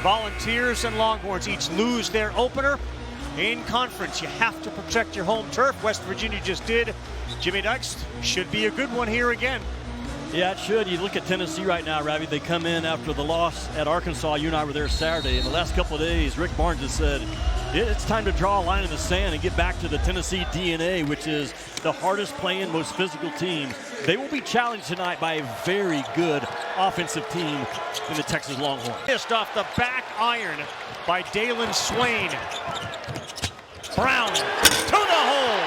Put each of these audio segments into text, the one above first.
Volunteers and Longhorns each lose their opener in conference. You have to protect your home turf. West Virginia just did. Jimmy Dykes, should be a good one here again. Yeah, it should. You look at Tennessee right now, Ravi. They come in after the loss at Arkansas. You and I were there Saturday. In the last couple of days, Rick Barnes has said it's time to draw a line in the sand and get back to the Tennessee DNA, which is the hardest playing, most physical team. They will be challenged tonight by a very good offensive team in the Texas Longhorns. Missed off the back iron by Dalen Swain. Brown to the hole.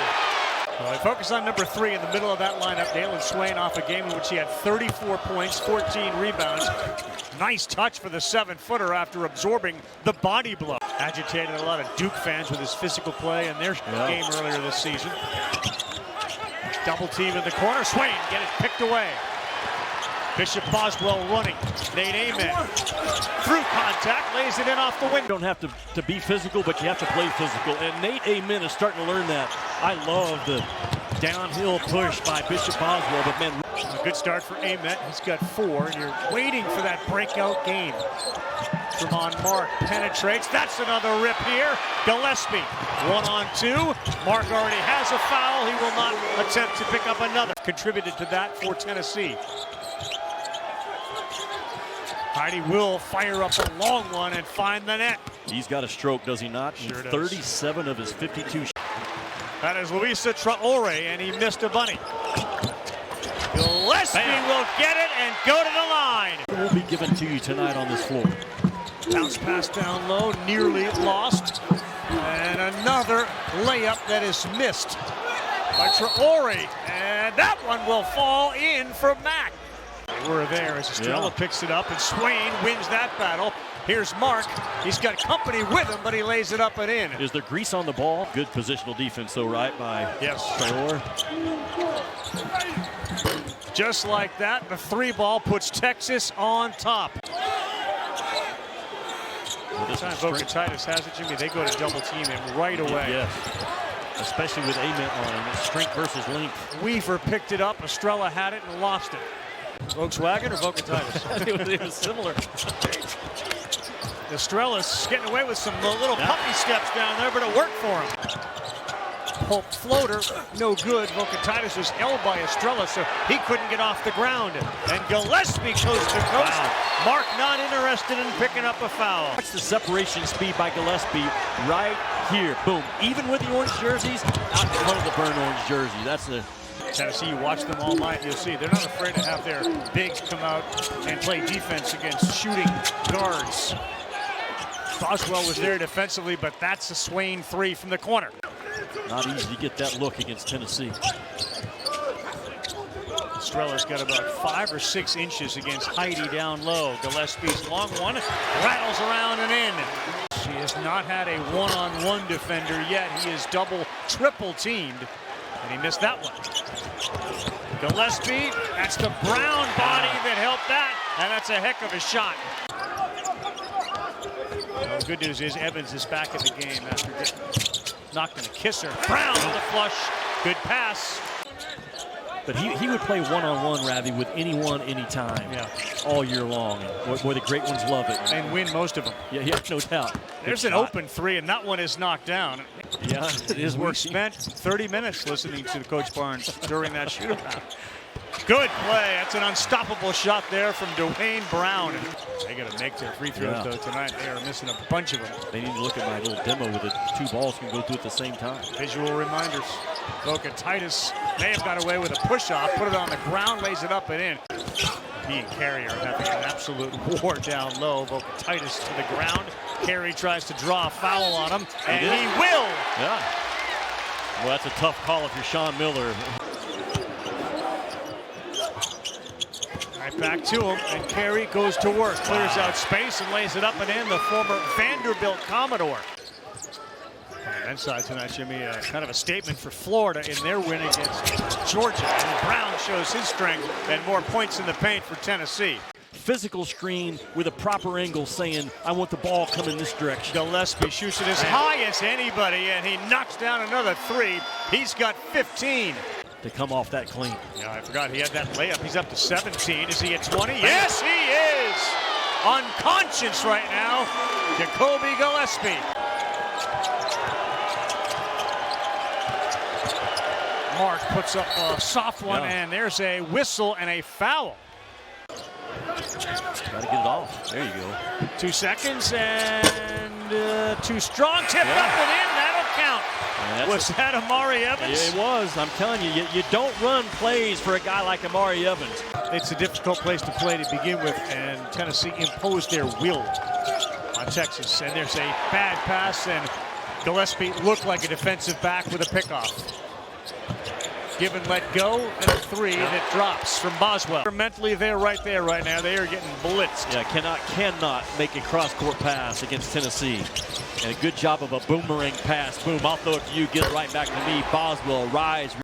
Well, I focus on number 3 in the middle of that lineup. Dalen Swain off a game in which he had 34 points, 14 rebounds. Nice touch for the 7-footer after absorbing the body blow. Agitated a lot of Duke fans with his physical play in their game earlier this season. Double team in the corner. Swain get it picked away. Bishop Boswell running. Nate Amen through contact, lays it in off the window. You don't have to be physical, but you have to play physical. And Nate Amen is starting to learn that. I love the downhill push by Bishop Boswell, but man, a good start for Amen. He's got 4, and you're waiting for that breakout game. Tremont Mark penetrates. That's another rip here. Gillespie 1-on-2. Mark already has a foul. He will not attempt to pick up another. Contributed to that for Tennessee. Heidi will fire up a long one and find the net. He's got a stroke, does he not? Sure does. 37 of his 52 shots. That is Luisa Traore, and he missed a bunny. Gillespie will get it and go to the line. It will be given to you tonight on this floor. Bounce pass down low, nearly lost. And another layup that is missed by Traore. And that one will fall in for Mack. They were there as Estrella picks it up, and Swain wins that battle. Here's Mark. He's got company with him, but he lays it up and in. Is there grease on the ball? Good positional defense, though, right, by Traore. Just like that, the 3-ball puts Texas on top. This time Vokotitis has it, Jimmy. They go to double team him right away. Yes, especially with Amen on him. Strength versus length. Weaver picked it up. Estrella had it and lost it. Volkswagen or Vokotitis? It was similar. Estrella's getting away with some little puppy steps down there, but it worked for him. Pulp floater, no good. Vokotitis was held by Estrella, so he couldn't get off the ground. And Gillespie coast to coast. Wow. Mark not interested in picking up a foul. Watch the separation speed by Gillespie right here. Boom. Even with the orange jerseys, out in front of the burnt orange jersey. That's the Tennessee, you watch them all night, you'll see they're not afraid to have their bigs come out and play defense against shooting guards. Boswell was there defensively, but that's a Swain 3 from the corner. Not easy to get that look against Tennessee. Estrella's got about 5 or 6 inches against Heidi down low. Gillespie's long one rattles around and in. She has not had a one-on-one defender yet. He is double, triple teamed. And he missed that one. Gillespie, that's the Brown body that helped that, and that's a heck of a shot. Well, the good news is Evans is back in the game after knocking a kisser. Brown with a flush, good pass. But he would play one-on-one, Ravi, with anyone, anytime, all year long. And boy, the great ones love it. And win most of them. Yeah, no doubt. There's an open 3, and that one is knocked down. Yeah, it is. We're spent 30 minutes listening to Coach Barnes during that shootout. Good play. That's an unstoppable shot there from Dwayne Brown. They got to make their free throws, though, tonight. They are missing a bunch of them. They need to look at my little demo with the 2 balls can go through at the same time. Visual reminders. Vokotitis may have got away with a push-off, put it on the ground, lays it up and in. He and Carey are having an absolute war down low. Vokotitis to the ground. Carey tries to draw a foul on him, and he will. Yeah. Well, that's a tough call if you're Sean Miller. Right back to him, and Carey goes to work. Clears out space and lays it up and in, the former Vanderbilt Commodore. On the men's side tonight, Jimmy, kind of a statement for Florida in their win against Georgia. And Brown shows his strength and more points in the paint for Tennessee. Physical screen with a proper angle saying, I want the ball coming this direction. Gillespie shoots it as high as anybody, and he knocks down another 3. He's got 15. To come off that clean. Yeah, I forgot he had that layup. He's up to 17. Is he at 20? Yes, he is! unconscious right now. Ja'Kobi Gillespie. Mark puts up a soft one, and there's a whistle and a foul. Got to get it off. There you go. 2 seconds and too strong. Tip up and in. That'll count. Was that Amari Evans? Yeah, it was. I'm telling you, you don't run plays for a guy like Amari Evans. It's a difficult place to play to begin with, and Tennessee imposed their will on Texas. And there's a bad pass, and Gillespie looked like a defensive back with a pickoff. Give and let go, and a three that drops from Boswell. They're mentally there right now. They are getting blitzed. Yeah, cannot make a cross-court pass against Tennessee. And a good job of a boomerang pass. Boom, I'll throw it to you, get it right back to me. Boswell, rise.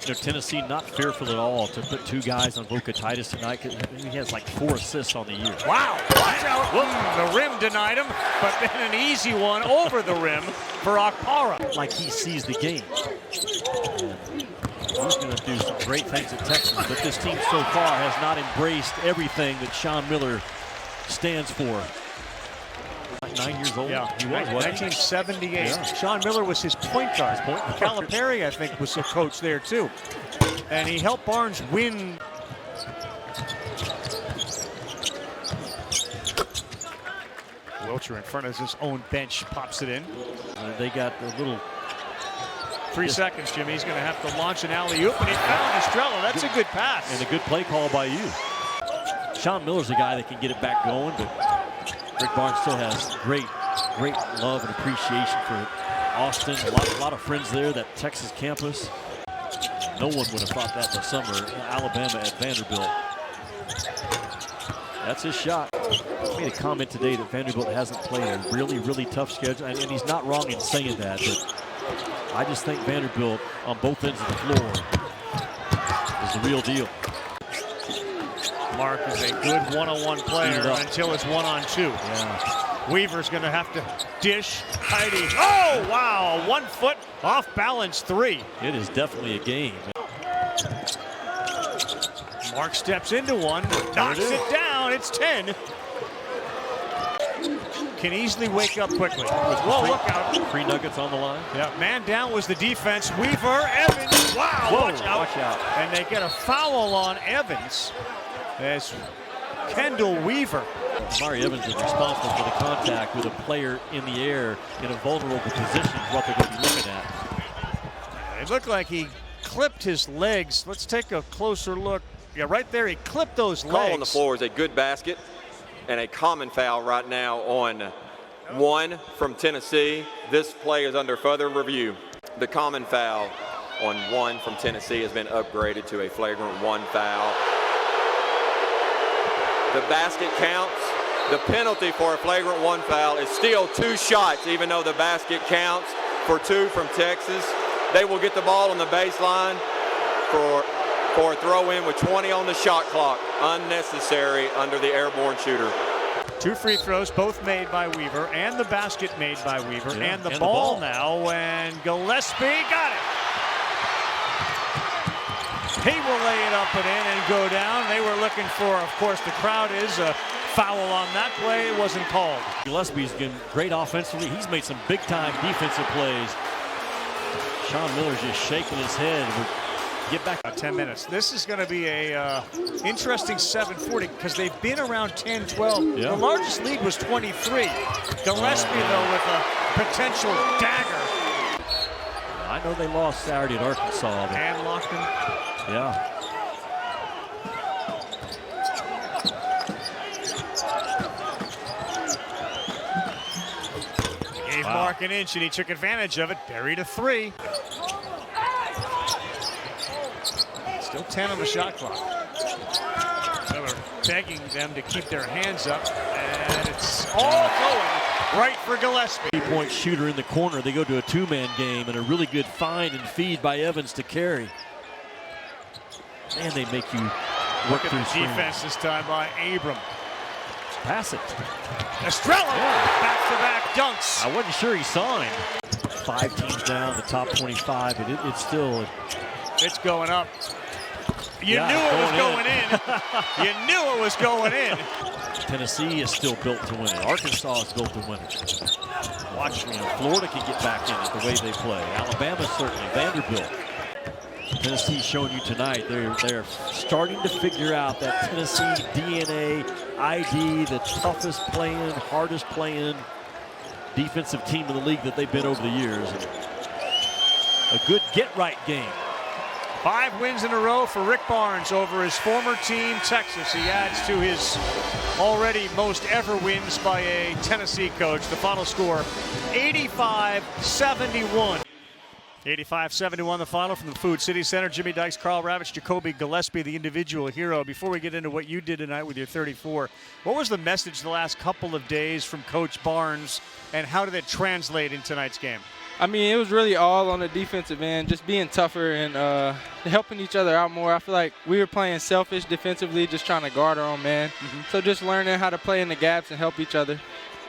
You know, Tennessee not fearful at all to put 2 guys on Boca Titus tonight. He has like 4 assists on the year. Wow, watch out. The rim denied him, but then an easy one over the rim for Okpara. Like he sees the game. He's going to do some great things at Texas, but this team so far has not embraced everything that Sean Miller stands for. 9 years old. Yeah, he was. 1978. Yeah. Sean Miller was his point guard. Calipari, I think, was a coach there too, and he helped Barnes win. Wilcher in front of his own bench pops it in. They got a little. 3 seconds, Jimmy. He's going to have to launch an alley-oop, and he found Estrella. That's a good pass. And a good play call by you. Sean Miller's a guy that can get it back going, but Rick Barnes still has great love and appreciation for Austin. A lot of friends there, that Texas campus. No one would have thought that this summer in Alabama at Vanderbilt. That's his shot. I made a comment today that Vanderbilt hasn't played a really tough schedule, and he's not wrong in saying that, but I just think Vanderbilt on both ends of the floor is the real deal. Mark is a good one-on-one player until it's one-on-two. Yeah. Weaver's going to have to dish. Heidi. Oh, wow. 1 foot off balance 3. It is definitely a game. Mark steps into one, knocks it down. It's 10. Can easily wake up quickly. Whoa, look out. 3 nuggets on the line. Yeah, man down was the defense. Weaver, Evans. Wow, whoa, watch out. And they get a foul on Evans as Kendall Weaver. Amari Evans is responsible for the contact with a player in the air in a vulnerable position is what they're going to be looking at. It looked like he clipped his legs. Let's take a closer look. Yeah, right there, he clipped those legs. Call on the floor is a good basket and a common foul right now on 1 from Tennessee. This play is under further review. The common foul on 1 from Tennessee has been upgraded to a flagrant 1 foul. The basket counts. The penalty for a flagrant 1 foul is still 2 shots, even though the basket counts for 2 from Texas. They will get the ball on the baseline for a throw-in with 20 on the shot clock. Unnecessary under the airborne shooter. 2 free throws, both made by Weaver, and the basket made by Weaver, and the ball now, and Gillespie got it. He will lay it up and in and go down. They were looking for, of course, the crowd is a foul on that play. It wasn't called. Gillespie's been great offensively. He's made some big-time defensive plays. Sean Miller's just shaking his head. Get back. 10 minutes. This is going to be a interesting 7:40 because they've been around 10-12. Yeah. The largest lead was 23. Gillespie, though, with a potential dagger. I know they lost Saturday at Arkansas. And locked him. Yeah. Gave Mark an inch, and he took advantage of it. Buried a 3. Still 10 on the shot clock. They were begging them to keep their hands up, and it's all going right for Gillespie. 3-point shooter in the corner. They go to a 2-man game, and a really good find and feed by Evans to carry. And they make you work through the defense this time by Abram. Pass it. Estrella, back-to-back dunks. I wasn't sure he saw him. 5 teams down, the top 25, but it's still. It's going up. You knew it was going in. You knew it was going in. Tennessee is still built to win it. Arkansas is built to win it. Watch, Florida can get back in it the way they play. Alabama certainly, Vanderbilt. Tennessee showing you tonight, they're starting to figure out that Tennessee DNA, ID, the toughest playing, hardest playing defensive team in the league that they've been over the years. And a good get-right game. 5 wins in a row for Rick Barnes over his former team, Texas. He adds to his already most ever wins by a Tennessee coach. The final score, 85-71. 85-71 the final from the Food City Center. Jimmy Dykes, Carl Ravitch, Ja'Kobi Gillespie, the individual hero. Before we get into what you did tonight with your 34, what was the message the last couple of days from Coach Barnes, and how did it translate in tonight's game? I mean, it was really all on the defensive end, just being tougher and helping each other out more. I feel like we were playing selfish defensively, just trying to guard our own man. So just learning how to play in the gaps and help each other.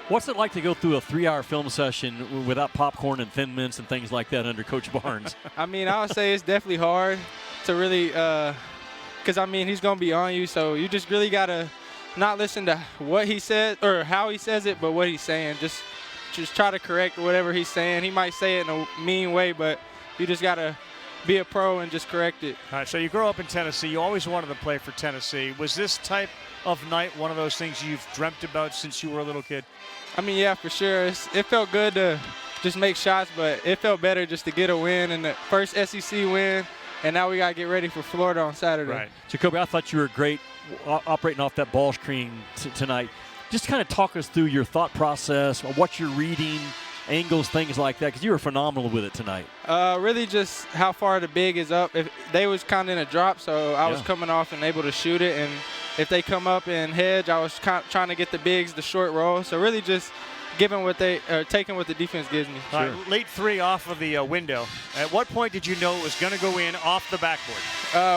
What's it like to go through a 3-hour film session without popcorn and Thin Mints and things like that under Coach Barnes? I mean, I would say it's definitely hard to really because, I mean, he's going to be on you. So you just really got to not listen to what he said or how he says it, but what he's saying. Just try to correct whatever he's saying. He might say it in a mean way, but you just got to be a pro and just correct it. All right, so you grow up in Tennessee. You always wanted to play for Tennessee. Was this type of night one of those things you've dreamt about since you were a little kid? I mean, yeah, for sure. It felt good to just make shots, but it felt better just to get a win and the first SEC win, and now we got to get ready for Florida on Saturday. Right. Ja'Kobi, I thought you were great operating off that ball screen tonight. Just kind of talk us through your thought process, what you're reading, angles, things like that, because you were phenomenal with it tonight. Really just how far the big is up. If they was kind of in a drop, so I was coming off and able to shoot it, and if they come up and hedge, I was trying to get the bigs, the short roll. So really just giving what they taking what the defense gives me. All right, late 3 off of the window. At what point did you know it was going to go in off the backboard?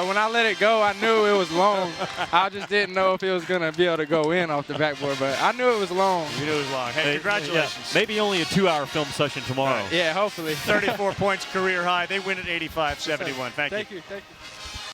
When I let it go, I knew it was long. I just didn't know if it was going to be able to go in off the backboard, but I knew it was long. You knew it was long. Hey, congratulations. Yeah, maybe only a 2-hour film session tomorrow. Yeah, hopefully. 34 points, career high. They win at 85-71. Thank you. Thank you.